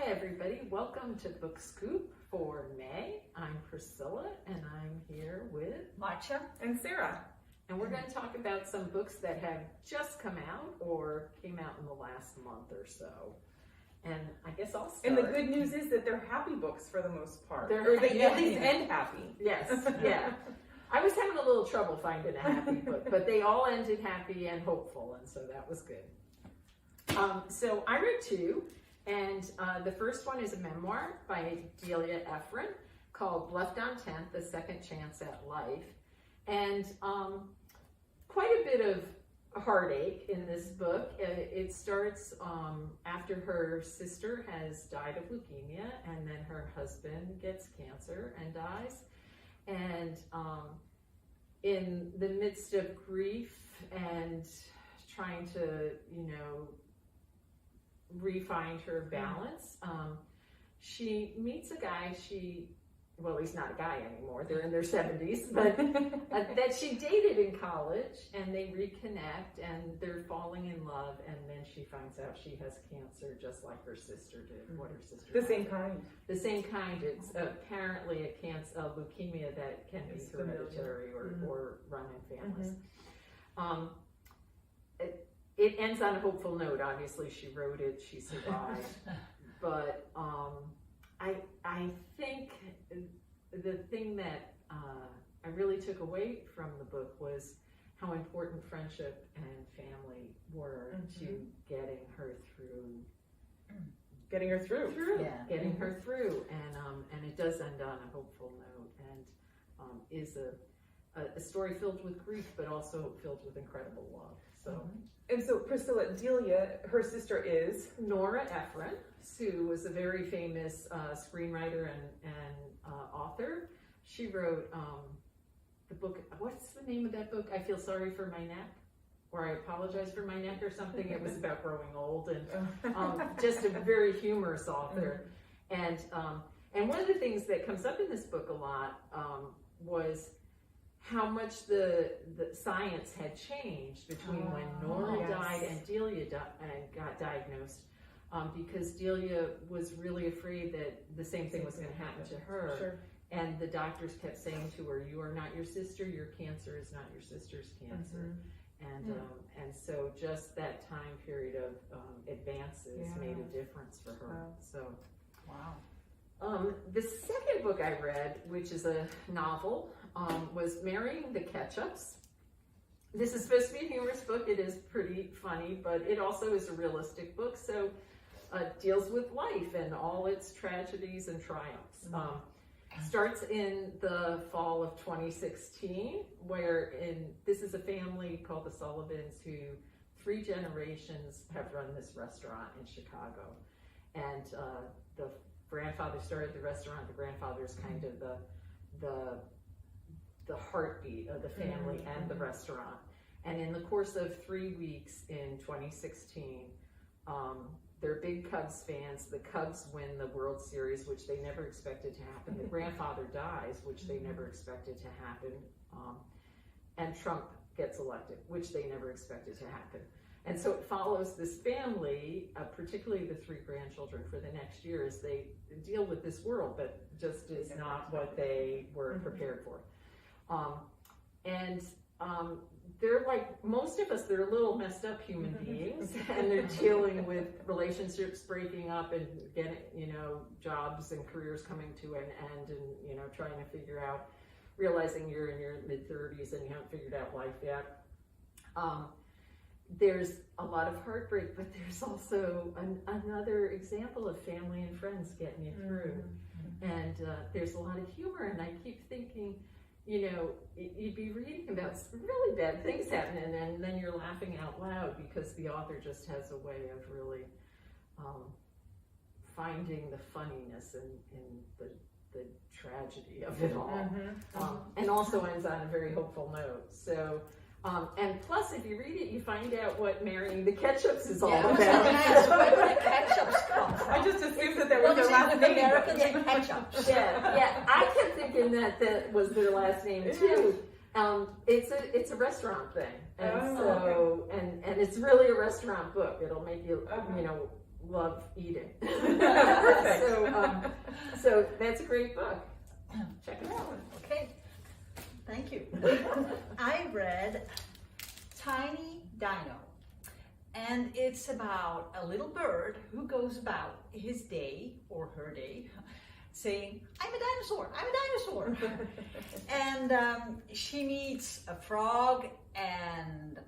Hi everybody, welcome to Book Scoop for May. I'm Priscilla and I'm here with Marcia and Sarah. And we're going to talk about some books that have just come out or came out in the last month or so. And I guess I'll start. And the good news is that they're happy books for the most part. They're- Or they yeah. at least end happy. Yes, yeah. I was having a little trouble finding a happy book, but they all ended happy and hopeful, and so that was good. So I read two, and the first one is a memoir by Delia Ephron called Left on 10th, A Second Chance at Life. And quite a bit of heartache in this book. It starts after her sister has died of leukemia, and then her husband gets cancer and dies. And in the midst of grief and trying to, re-find her balance, she meets a guy he's not a guy anymore, they're in their 70s, but that she dated in college, and they reconnect and they're falling in love, and then she finds out she has cancer just like her sister did. What her sister The died. same kind. The same kind. It's apparently a leukemia that can be It's familiar. hereditary or run in families. It ends on a hopeful note. Obviously, she wrote it, she survived, but I think the thing that I really took away from the book was how important friendship and family were to getting her through. Getting her through. Getting her through, and it does end on a hopeful note, and is a story filled with grief, but also filled with incredible love. So. And so Priscilla, Delia, her sister is Nora Ephron, who was a very famous screenwriter and author. She wrote the book, what's the name of that book? I Feel Sorry for My Neck, or I Apologize for My Neck or something. It was about growing old, and just a very humorous author. And one of the things that comes up in this book a lot was how much the science had changed between when Nora died and Delia got diagnosed, because Delia was really afraid that the same thing was going to happen to her. Sure. And the doctors kept saying to her, "You are not your sister. Your cancer is not your sister's cancer." And so just that time period of advances made a difference for her. So. The second book I read, which is a novel, was Marrying the Ketchups. This is supposed to be a humorous book. It is pretty funny, but it also is a realistic book. So deals with life and all its tragedies and triumphs. Starts in the fall of 2016, this is a family called the Sullivans who 3 generations have run this restaurant in Chicago. And the grandfather started the restaurant. The grandfather is kind of the heartbeat of the family and the restaurant. And in the course of 3 weeks in 2016, they're big Cubs fans. The Cubs win the World Series, which they never expected to happen. The grandfather dies, which they never expected to happen. And Trump gets elected, which they never expected to happen. And so it follows this family, particularly the 3 grandchildren, for the next year as they deal with this world that just is not what they were prepared for. They're like most of us, they're little messed up human beings, and they're dealing with relationships breaking up and getting, jobs and careers coming to an end, and, trying to figure out, realizing you're in your mid-30s and you haven't figured out life yet. There's a lot of heartbreak, but there's also another example of family and friends getting you through. And there's a lot of humor, and I keep thinking, you'd be reading about really bad things happening, and then you're laughing out loud because the author just has a way of really finding the funniness in the tragedy of it all. And also ends on a very hopeful note. So. And plus, if you read it, you find out what Marrying the Ketchups is all about. Where the ketchups come from. I just assumed that was their last name. American ketchups. Yeah. I kept thinking that was their last name too. It's a restaurant thing, and and it's really a restaurant book. It'll make you love eating. Perfect. Perfect. So that's a great book. Check it out. Okay, thank you. I read Tiny Dino, and it's about a little bird who goes about his day or her day saying, I'm a dinosaur, I'm a dinosaur. And she meets a frog and,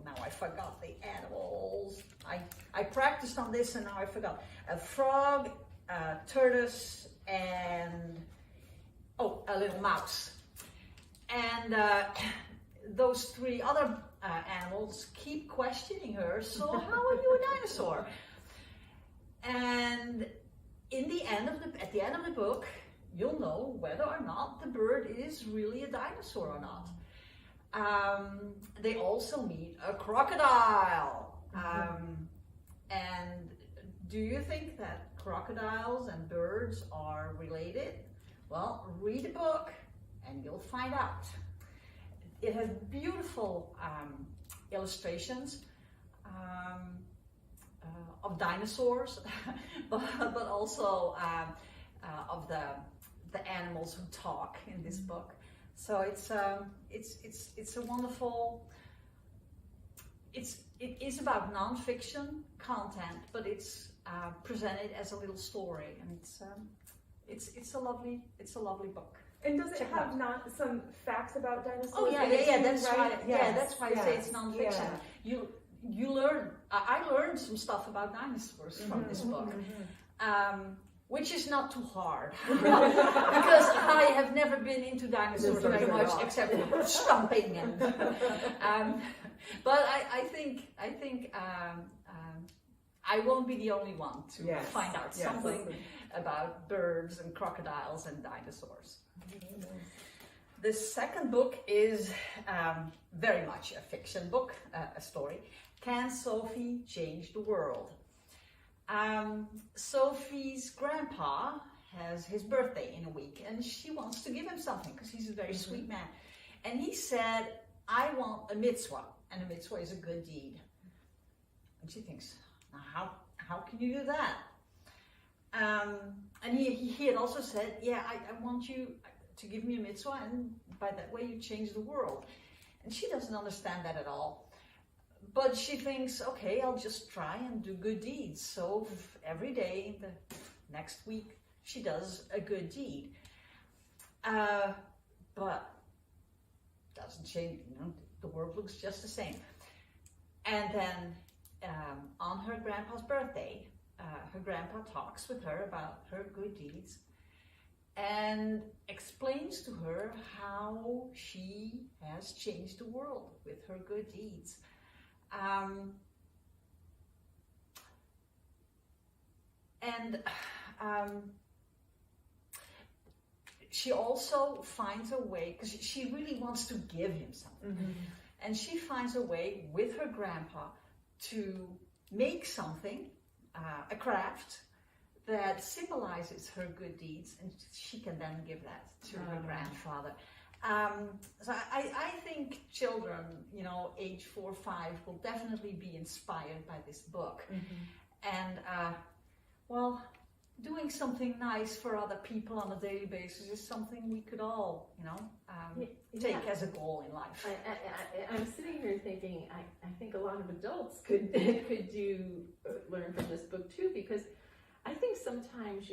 now I forgot the animals. I practiced on this and now I forgot. A frog, a tortoise, and, a little mouse. And those three other animals keep questioning her, so how are you a dinosaur? And at the end of the book, you'll know whether or not the bird is really a dinosaur or not. They also meet a crocodile. And do you think that crocodiles and birds are related? Well, read the book and you'll find out. It has beautiful illustrations of dinosaurs, but also of the animals who talk in this book. So it's a wonderful. It is about nonfiction content, but it's presented as a little story, and it's a lovely book. And does it Check it have out. not some facts about dinosaurs? Oh yeah, in it too, that's why. right? Yeah, that's why I say it's yes, nonfiction. You learn. I learned some stuff about dinosaurs from this book, which is not too hard because I have never been into dinosaurs very much, except for stomping and. But I think I won't be the only one to Yes, find out yes. something about birds and crocodiles and dinosaurs. The second book is very much a fiction book, a story. Can Sophie Change the World? Sophie's grandpa has his birthday in a week and she wants to give him something because he's a very sweet man. And he said, I want a mitzvah, and a mitzvah is a good deed. And she thinks, how can you do that? And he had also said, yeah, I want you to give me a mitzvah, and by that way you change the world. And she doesn't understand that at all. But she thinks, okay, I'll just try and do good deeds. So every day, the next week, she does a good deed. But doesn't change, the world looks just the same. And then on her grandpa's birthday, her grandpa talks with her about her good deeds and explains to her how she has changed the world with her good deeds. She also finds a way, because she really wants to give him something. And she finds a way with her grandpa to make something, a craft, that symbolizes her good deeds, and she can then give that to her grandfather. So I think children, age 4 or 5, will definitely be inspired by this book. And, doing something nice for other people on a daily basis is something we could all, take as a goal in life. I'm sitting here thinking, I think a lot of adults could learn from this book too, because I think sometimes,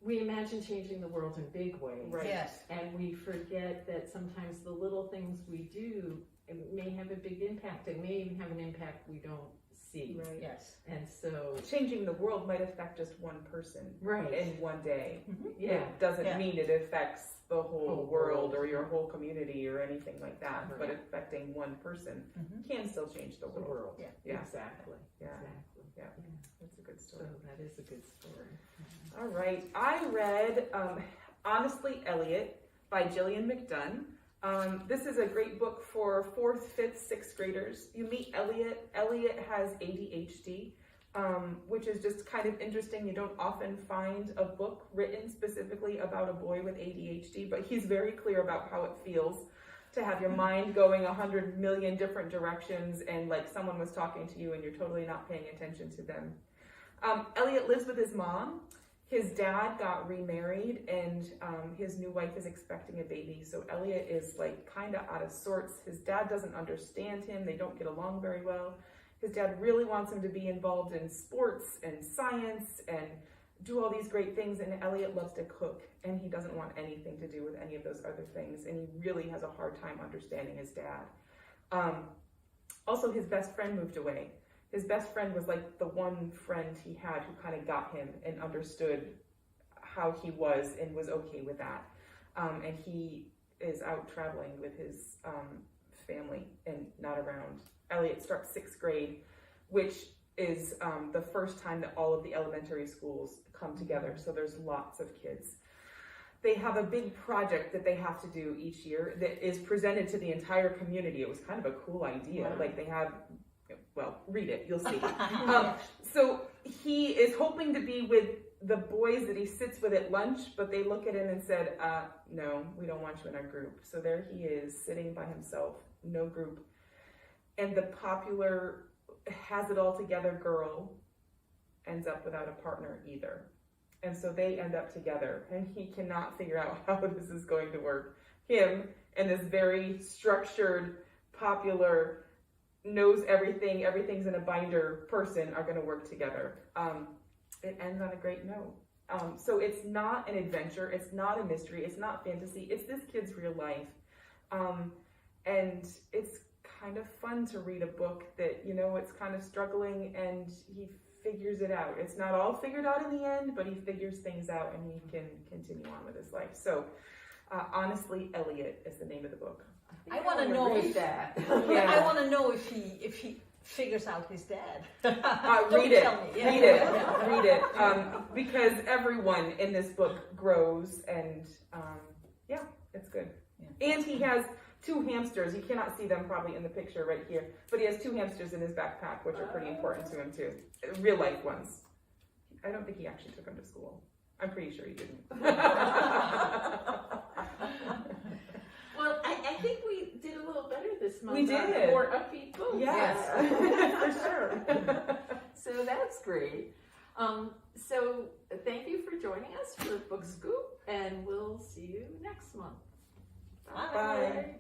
we imagine changing the world in big ways. Right. Yes. And we forget that sometimes the little things we do, it may have a big impact. It may even have an impact we don't see. Right. Yes. And so, Changing the world might affect just one person right. in one day. Yeah. It doesn't Yeah. mean it affects the whole Whole world world. or your whole community or anything like that, but Right. affecting one person can still change the The world. world. Yeah. Yeah. Exactly. Yeah. Exactly. Yeah. Yeah. That's a good So story. that is a good story. All right. I read Honestly Elliot by Gillian McDunn. This is a great book for 4th, 5th, 6th graders. You meet Elliot. Elliot has ADHD, which is just kind of interesting. You don't often find a book written specifically about a boy with ADHD, but he's very clear about how it feels to have your mind going 100 million different directions and like someone was talking to you and you're totally not paying attention to them. Elliot lives with his mom. His dad got remarried, and his new wife is expecting a baby. So Elliot is like kind of out of sorts. His dad doesn't understand him. They don't get along very well. His dad really wants him to be involved in sports and science and do all these great things. And Elliot loves to cook, and he doesn't want anything to do with any of those other things. And he really has a hard time understanding his dad. Also, his best friend moved away. His best friend was like the one friend he had who kind of got him and understood how he was and was okay with that. And he is out traveling with his family and not around. Elliot starts 6th grade, which is the first time that all of the elementary schools come together. So there's lots of kids. They have a big project that they have to do each year that is presented to the entire community. It was kind of a cool idea. Wow. Like they have, well, read it, you'll see. So he is hoping to be with the boys that he sits with at lunch, but they look at him and said, no, we don't want you in our group. So there he is sitting by himself, no group. And the popular has it all together girl ends up without a partner either. And so they end up together, and he cannot figure out how this is going to work. Him and this very structured, popular, knows everything, everything's in a binder person are going to work together. It ends on a great note. So it's not an adventure, it's not a mystery, it's not fantasy, it's this kid's real life. And it's kind of fun to read a book that, you know, it's kind of struggling and he figures it out. It's not all figured out in the end, but he figures things out and he can continue on with his life. So honestly, Elliot is the name of the book. I want to know read if that. Yeah. I want to know if he figures out his dad. Read it. Tell me. Yeah. Read it. Read it. Because everyone in this book grows, and yeah, it's good. Yeah. And he has 2 hamsters. You cannot see them probably in the picture right here, but he has 2 hamsters in his backpack, which are pretty important to him too. Real life ones. I don't think he actually took them to school. I'm pretty sure he didn't. Well, I think we did a little better this month. We did. More upbeat books. Yes, for sure. So that's great. So thank you for joining us for Book Scoop, and we'll see you next month. Bye. Bye.